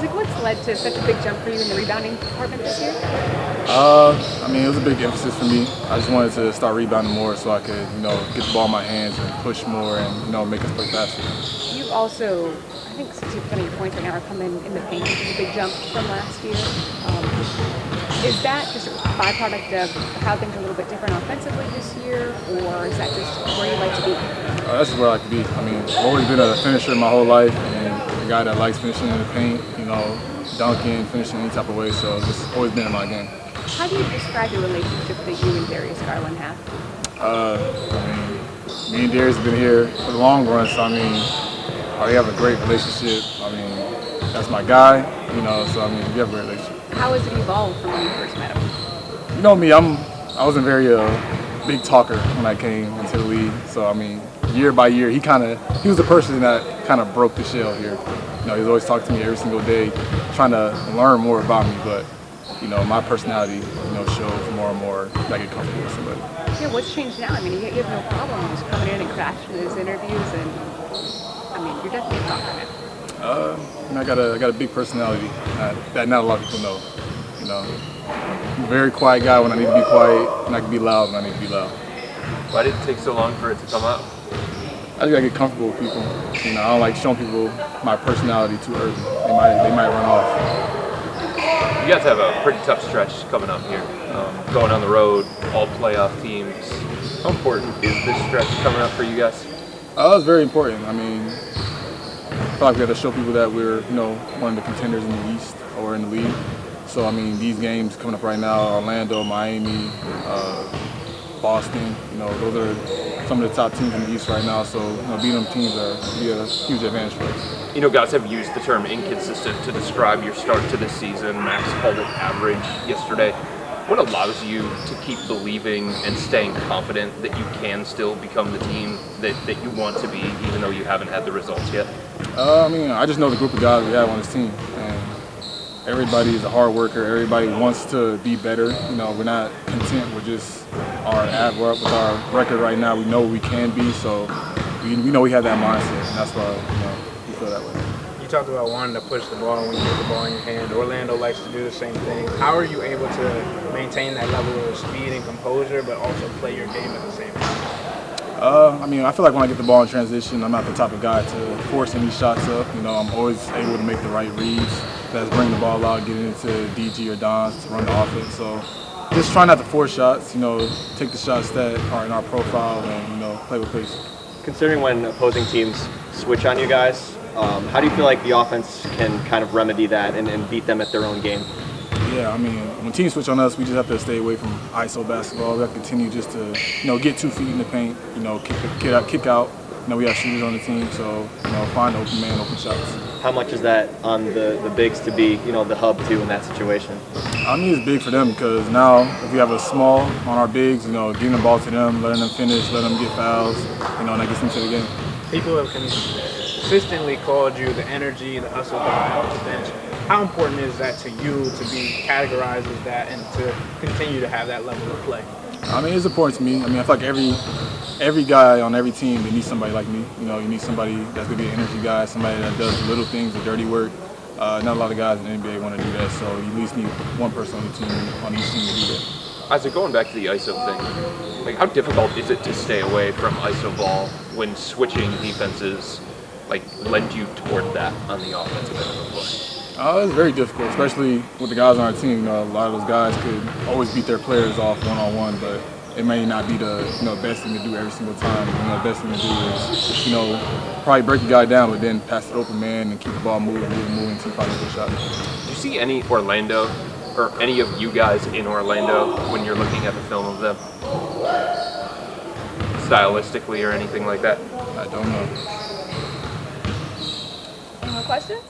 Isaac, what's led to such a big jump for you in the rebounding department this year? It was a big emphasis for me. I just wanted to start rebounding more so I could, get the ball in my hands and push more and, make us play faster. You've also, I think 60% of your points right now are coming in the paint, which is a big jump from last year. Is that just a byproduct of how things are a little bit different offensively this year, or is that just where you like to be? That's just where I like to be. I've always been a finisher my whole life and a guy that likes finishing in the paint, dunking, finishing any type of way, so it's just always been in my game. How do you describe the relationship that you and Darius Garland have? Me and Darius have been here for the long run, so we have a great relationship. That's my guy, so we have a great relationship. How has it evolved from when you first met him? You know me, I wasn't very big talker when I came into the league, so year by year, he was the person that kind of broke the shell here. He was always talking to me every single day, trying to learn more about me, but my personality, shows more and more that I get comfortable with somebody. Yeah, what's changed now? You have no problem just coming in and crashing those interviews, and you're definitely a talker now. I got a big personality that not a lot of people know. I'm a very quiet guy when I need to be quiet, and I can be loud when I need to be loud. Why did it take so long for it to come out? I just gotta get comfortable with people. I don't like showing people my personality too early. They might run off. You guys have a pretty tough stretch coming up here. Going on the road, all playoff teams. How important is this stretch coming up for you guys? It's very important. I feel like we have to show people that we're, one of the contenders in the East or in the league. So, these games coming up right now, Orlando, Miami, Boston, those are some of the top teams in the East right now. So, beating them teams will be a huge advantage for us. Guys have used the term inconsistent to describe your start to this season. Max called it average yesterday. What allows you to keep believing and staying confident that you can still become the team that you want to be, even though you haven't had the results yet? I just know the group of guys we have on this team, and everybody is a hard worker. Everybody wants to be better. We're not content with just we're up with our record right now. We know we can be, so we know we have that mindset, and that's why we feel that way. You talked about wanting to push the ball when you get the ball in your hand. Orlando likes to do the same thing. How are you able to maintain that level of speed and composure, but also play your game at the same time? I feel like when I get the ball in transition, I'm not the type of guy to force any shots up. I'm always able to make the right reads. That's bring the ball out, get it into DG or Don's to run the offense. So just try not to force shots. Take the shots that are in our profile and play with pace. Considering when opposing teams switch on you guys, how do you feel like the offense can kind of remedy that and beat them at their own game? Yeah, when teams switch on us, we just have to stay away from ISO basketball. We have to continue just to, get 2 feet in the paint, kick out. We have shooters on the team, so, find open man, open shots. How much is that on the bigs to be, the hub too in that situation? It's big for them because now if we have a small on our bigs, getting the ball to them, letting them finish, letting them get fouls, and that gets them to the game. People have consistently called you the energy, the hustle guy off the bench. How important is that to you to be categorized as that and to continue to have that level of play? It's important to me. I feel like every guy on every team, they need somebody like me. You need somebody that's going to be an energy guy, somebody that does the little things, the dirty work. Not a lot of guys in the NBA want to do that, so you at least need one person on the team, on each team to do that. Isaac, going back to the ISO thing, how difficult is it to stay away from ISO ball when switching defenses lend you toward that on the offensive end of the play? It's very difficult, especially with the guys on our team. A lot of those guys could always beat their players off one-on-one, but it may not be the best thing to do every single time. The best thing to do is probably break the guy down, but then pass it open man and keep the ball moving until you find a good shot. Do you see any Orlando or any of you guys in Orlando when you're looking at the film of them, stylistically or anything like that? I don't know. Any more questions?